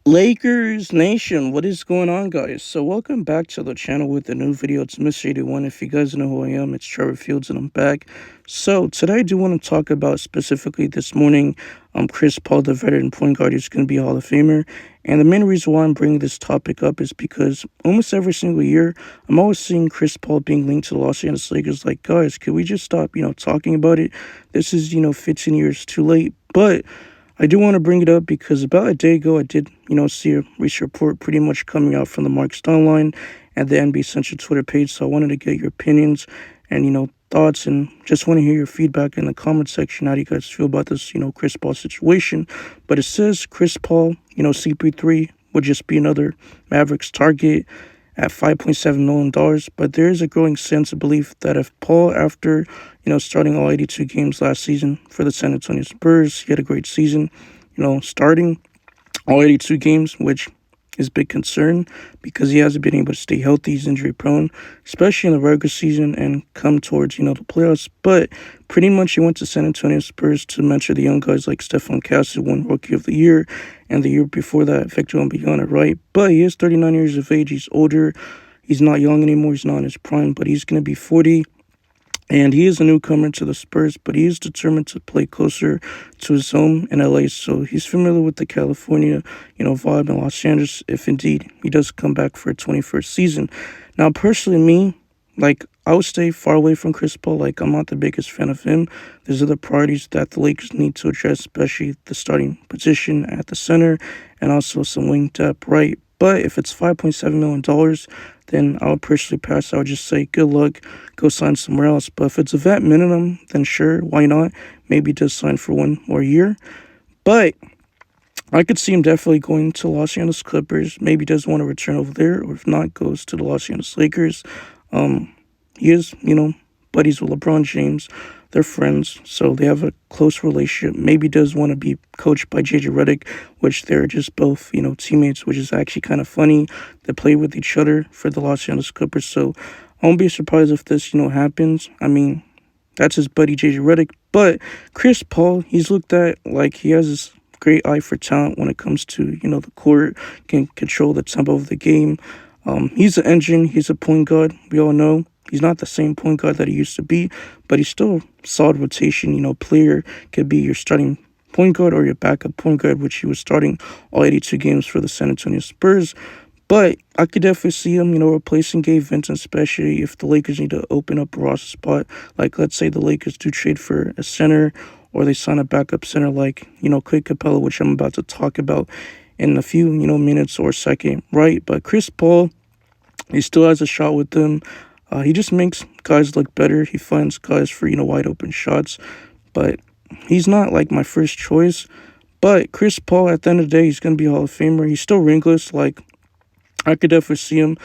Lakers Nation, what is going on, guys? So, welcome back to the channel with a new video. It's Mr. 81. If you guys know who I am, it's Trevor Fields, and I'm back. So, today I do want to talk about specifically this morning, Chris Paul, the veteran point guard, is going to be a Hall of Famer. And the main reason why I'm bringing this topic up is because almost every single year, I'm always seeing Chris Paul being linked to the Los Angeles Lakers. Like, guys, could we just stop, talking about it? This is, 15 years too late. But I do want to bring it up because about a day ago, I did, see a recent report pretty much coming out from the Mark Stone line and the NBA Central Twitter page. So I wanted to get your opinions and, thoughts, and just want to hear your feedback in the comment section. How do you guys feel about this, Chris Paul situation? But it says Chris Paul, CP3 would just be another Mavericks target at $5.7 million. But there is a growing sense of belief that if Paul, after starting all 82 games last season for the San Antonio Spurs, he had a great season, starting all 82 games, which is a big concern because he hasn't been able to stay healthy. He's injury prone, especially in the regular season and come towards, the playoffs. But pretty much he went to San Antonio Spurs to mentor the young guys like Stephon Cassis, who won Rookie of the Year, and the year before that, Victor Wembanyama, right? But he is 39 years of age. He's older. He's not young anymore. He's not in his prime, but he's going to be 40. And he is a newcomer to the Spurs, but he is determined to play closer to his home in LA. So he's familiar with the California, vibe in Los Angeles, if indeed he does come back for a 21st season. Now, personally, me, I would stay far away from Chris Paul. I'm not the biggest fan of him. There's other priorities that the Lakers need to address, especially the starting position at the center and also some wing depth, right? But if it's $5.7 million, then I would personally pass. I would just say good luck, go sign somewhere else. But if it's a vet minimum, then sure, why not? Maybe just sign for one more year. But I could see him definitely going to Los Angeles Clippers. Maybe does want to return over there, or if not, goes to the Los Angeles Lakers. He is, buddies with LeBron James. They're friends, so they have a close relationship. Maybe does want to be coached by JJ Redick, which they're just both, teammates, which is actually kind of funny. They play with each other for the Los Angeles Clippers, so I won't be surprised if this, happens. I mean, that's his buddy JJ Redick. But Chris Paul, he's looked at like he has this great eye for talent when it comes to, the court, can control the tempo of the game. He's an engine. He's a point guard. We all know. He's not the same point guard that he used to be, but he's still a solid rotation, player. Could be your starting point guard or your backup point guard, which he was starting all 82 games for the San Antonio Spurs. But I could definitely see him, replacing Gabe Vincent, especially if the Lakers need to open up a roster spot. Like, let's say the Lakers do trade for a center or they sign a backup center like, Clint Capela, which I'm about to talk about in a few, minutes or second, right? But Chris Paul, he still has a shot with them. He just makes guys look better. He finds guys for, wide open shots. But he's not, my first choice. But Chris Paul, at the end of the day, he's going to be a Hall of Famer. He's still ringless. I could definitely see him,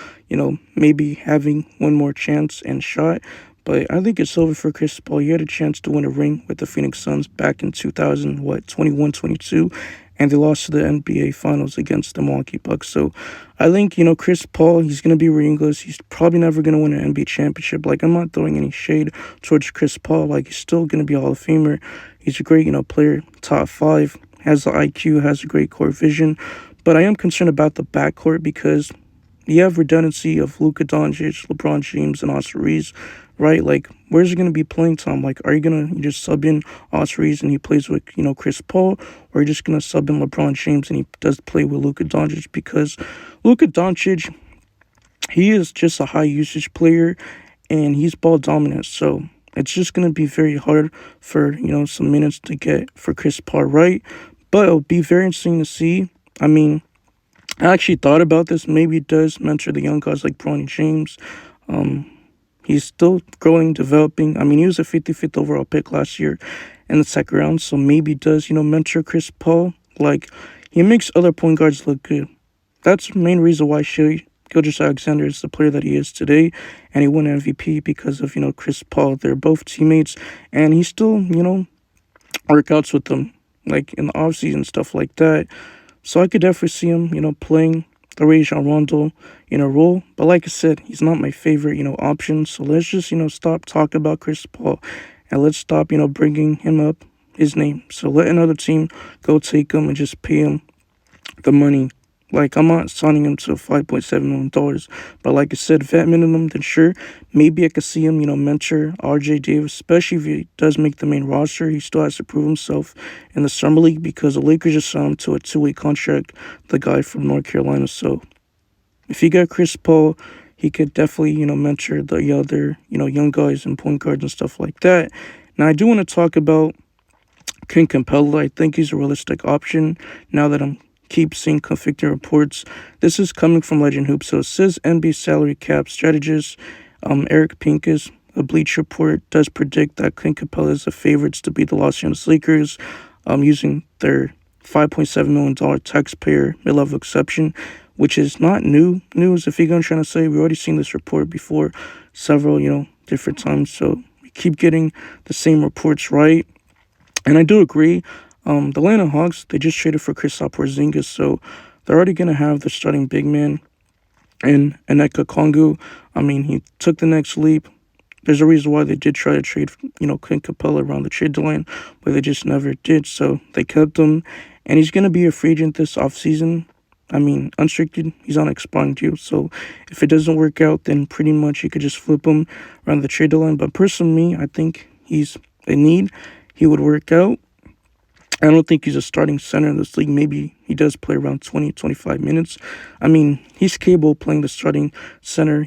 maybe having one more chance and shot. But I think it's over for Chris Paul. He had a chance to win a ring with the Phoenix Suns back in 21, 22. And they lost to the NBA Finals against the Milwaukee Bucks. So I think, Chris Paul, he's going to be ringless. He's probably never going to win an NBA championship. I'm not throwing any shade towards Chris Paul. He's still going to be a Hall of Famer. He's a great, player, top 5, has the IQ, has a great court vision. But I am concerned about the backcourt because you have redundancy of Luka Doncic, LeBron James, and Austin Reeves, right? Where's he going to be playing time? Are you going to just sub in Austin Reeves and he plays with, Chris Paul? Or are you just going to sub in LeBron James and he does play with Luka Doncic? Because Luka Doncic, he is just a high usage player and he's ball dominant. So it's just going to be very hard for, some minutes to get for Chris Paul, right? But it'll be very interesting to see. I mean, I actually thought about this. Maybe it does mentor the young guys like Bronny James. He's still growing, developing. I mean, he was a 55th overall pick last year in the second round. So maybe it does, mentor Chris Paul. He makes other point guards look good. That's the main reason why Gilgeous-Alexander is the player that he is today. And he won MVP because of, Chris Paul. They're both teammates. And he still, workouts with them, in the offseason, stuff like that. So I could definitely see him, playing the Rajon Rondo in a role. But like I said, he's not my favorite, option. So let's just, stop talking about Chris Paul. And let's stop, bringing him up, his name. So let another team go take him and just pay him the money Like, I'm not signing him to $5.7 million. But like I said, vet minimum, then sure, maybe I could see him, mentor RJ Davis, especially if he does make the main roster. He still has to prove himself in the Summer League because the Lakers just signed him to a 2-way contract, the guy from North Carolina. So if he got Chris Paul, he could definitely, mentor the other, young guys and point guards and stuff like that. Now, I do want to talk about Clint Capela. I think he's a realistic option now that I'm keep seeing conflicting reports. This is coming from Legend Hoops. So it says NBA salary cap strategist Eric Pincus, a Bleach Report, does predict that Clint Capela is the favorites to beat the Los Angeles Lakers using their $5.7 million taxpayer mid-level exception, which is not new news. If you're trying to say, we've already seen this report before several, different times. So we keep getting the same reports right. And I do agree. The Atlanta Hawks, they just traded for Kristaps Porzingis, so they're already going to have the starting big man in Onyeka Okongwu. I mean, he took the next leap. There's a reason why they did try to trade, Clint Capela around the trade deadline, but they just never did. So they kept him, and he's going to be a free agent this offseason. I mean, unrestricted, he's on expiring deal. So if it doesn't work out, then pretty much you could just flip him around the trade deadline. But personally, I think he's a need. He would work out. I don't think he's a starting center in this league. Maybe he does play around 20, 25 minutes. I mean, he's capable of playing the starting center,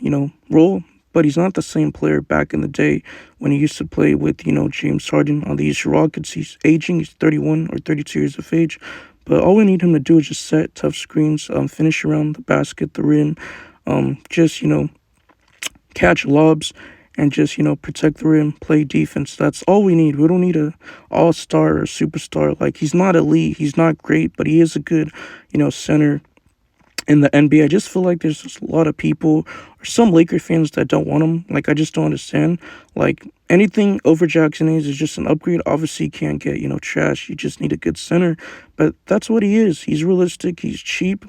role, but he's not the same player back in the day when he used to play with, James Harden on the Houston Rockets. He's aging. He's 31 or 32 years of age. But all we need him to do is just set tough screens, finish around the basket, the rim, just, catch lobs, and just, protect the rim, play defense. That's all we need. We don't need a all-star or a superstar. Like, he's not elite, he's not great, but he is a good, center in the NBA. I just feel like there's just a lot of people or some Laker fans that don't want him. Like, I just don't understand. Like, anything over Jackson Hayes is just an upgrade. Obviously, you can't get, trash. You just need a good center. But that's what he is. He's realistic. He's cheap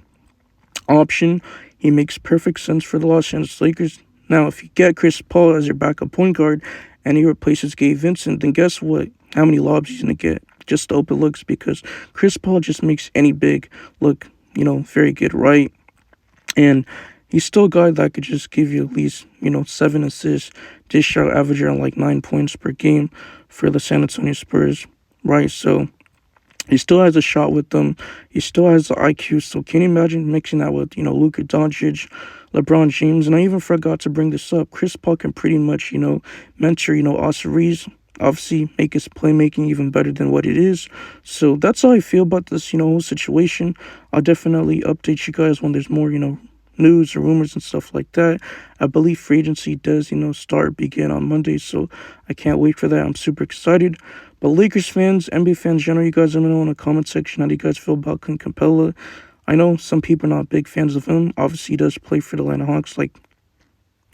option. He makes perfect sense for the Los Angeles Lakers. Now, if you get Chris Paul as your backup point guard and he replaces Gabe Vincent, then guess what? How many lobs he's going to get? Just open looks, because Chris Paul just makes any big look, very good, right? And he's still a guy that could just give you at least, 7 assists, dish out, average around like 9 points per game for the San Antonio Spurs, right? So he still has a shot with them. He still has the IQ. So can you imagine mixing that with, Luka Doncic, LeBron James? And I even forgot to bring this up. Chris Paul can pretty much, mentor, Austin Reeves. Obviously, make his playmaking even better than what it is. So that's how I feel about this, whole situation. I'll definitely update you guys when there's more, news or rumors and stuff like that. I believe free agency does, begin on Monday. So I can't wait for that. I'm super excited. But Lakers fans, NBA fans, generally, you guys let me know in the comment section how do you guys feel about Clint Capela. I know some people are not big fans of him. Obviously, he does play for the Atlanta Hawks. Like,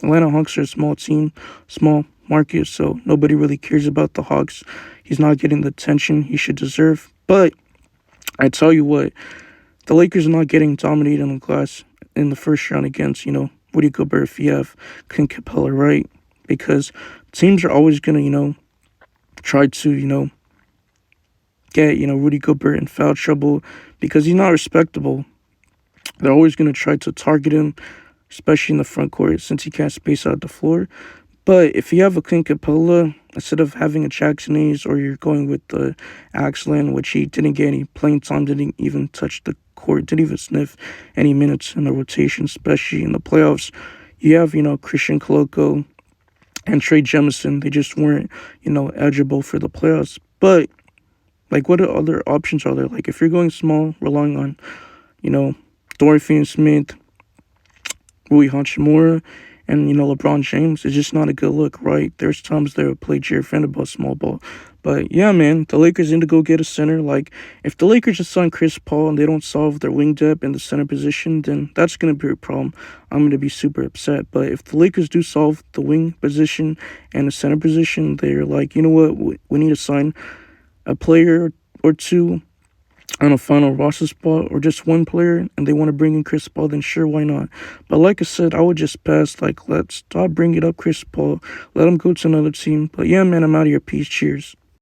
Atlanta Hawks are a small team, small market, so nobody really cares about the Hawks. He's not getting the attention he should deserve. But I tell you what, the Lakers are not getting dominated on the glass in the first round against, Rudy Gobert if you have Clint Capela, right? Because teams are always going to, try to, get, Rudy Gobert in foul trouble because he's not respectable. They're always going to try to target him, especially in the front court, since he can't space out the floor. But if you have a Clint Capela, instead of having a Jackson Hayes, or you're going with the Axland, which he didn't get any playing time, didn't even touch the court, didn't even sniff any minutes in the rotation, especially in the playoffs. You have, Christian Coloco and Trey Jemison. They just weren't, eligible for the playoffs. But, like, what other options are there? Like, if you're going small, relying on, Dorian Finney-Smith, Rui Hachimura, and, LeBron James, is just not a good look, right? There's times they would play Jared Vanderbilt small ball. But, yeah, man, the Lakers need to go get a center. Like, if the Lakers just sign Chris Paul and they don't solve their wing depth in the center position, then that's going to be a problem. I'm going to be super upset. But if the Lakers do solve the wing position and the center position, they're like, you know what, we need to sign a player or two on a final roster spot, or just one player, and they want to bring in Chris Paul, then sure, why not? But like I said, I would just pass. Like, let's stop bringing up Chris Paul. Let him go to another team. But yeah, man, I'm out of here. Peace. Cheers.